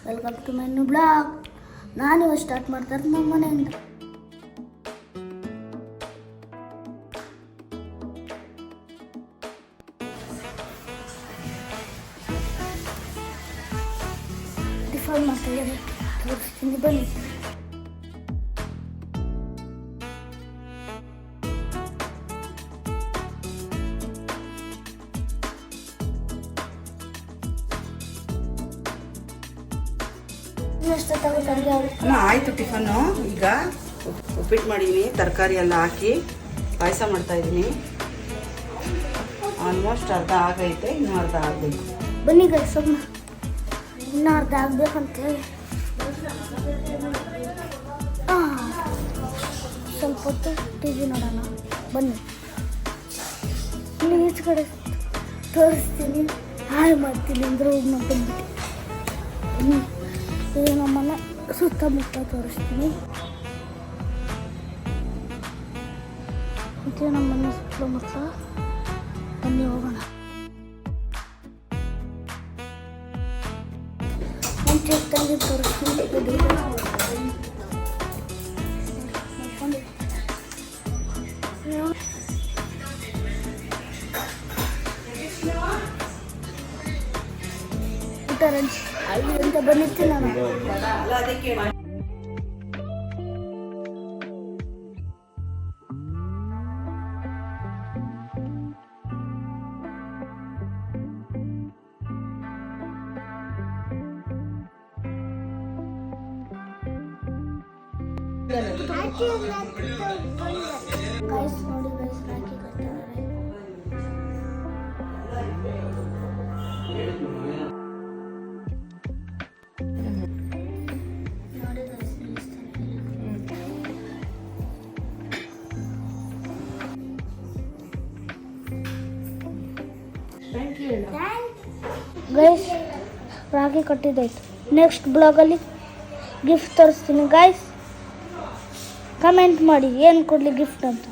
Welcome to my new blog. ನಾನಿವಾಗ start ಮಾಡ್ತಾರೆ ನಮ್ಮ ಮನೆಯಿಂದ. ಟಿಫನ್ ಮಾಡ್ತಿದ್ದಾರೆ, ತೋರಿಸ್ತೀನಿ ಬನ್ನಿ. ಆಯಿತು ಟಿಫನ್ನು. ಈಗ ಉಪ್ಪಿಟ್ಟು ಮಾಡಿದ್ದೀನಿ, ತರಕಾರಿ ಎಲ್ಲ ಹಾಕಿ ಪಾಯಸ ಮಾಡ್ತಾಯಿದ್ದೀನಿ. ಆಲ್ಮೋಸ್ಟ್ ಅರ್ಧ ಆಗೈತೆ, ಇನ್ನೂ ಅರ್ಧ ಆಗಬೇಕು. ಬನ್ನಿ ಗೈಸಮ್ಮ, ಇನ್ನೂ ಅರ್ಧ ಆಗ್ಬೇಕಂತೇಳಿ ಸ್ವಲ್ಪ ಹೊತ್ತು ಟಿ ವಿ ನೋಡೋಣ ಬನ್ನಿ. ಈಚೆ ಕಡೆ ತೋರಿಸ್ತೀನಿ, ಹಾಳು ಮಾಡ್ತೀನಿ ಅಂದರೆ ಹೋಗಿ ಬಂದ್ಬಿಟ್ಟು ಇದು ನಮ್ಮನೆ ಸುತ್ತಮುತ್ತ ತೋರಿಸ್ತೀನಿ. ಇದು ನಮ್ಮನೆ ಸುತ್ತಮುತ್ತ, ಬನ್ನಿ ಹೋಗೋಣ. ಮುಂಚೆ ತಂಗಿ ತೋರಿಸ್ತೀನಿ. ಅಲ್ಲಿ ಅಂತ ಬಂದಿರ್ತೀನಿ ನಾನು. ಗೈಸ್ ನೋಡಿ ಗೈಸ್, ರಾಖಿ ಕಟ್ಟಿದ್ದಾರೆ. ಗೈಸ್ ರಾಖಿ ಕಟ್ಟಿದ್ದಾಯ್ತು. ನೆಕ್ಸ್ಟ್ ಬ್ಲಾಗಲ್ಲಿ ಗಿಫ್ಟ್ ತೋರಿಸ್ತೀನಿ ಗೈಸ್. ಕಮೆಂಟ್ ಮಾಡಿ ಏನು ಕೊಡಲಿ ಗಿಫ್ಟ್ ಅಂತ.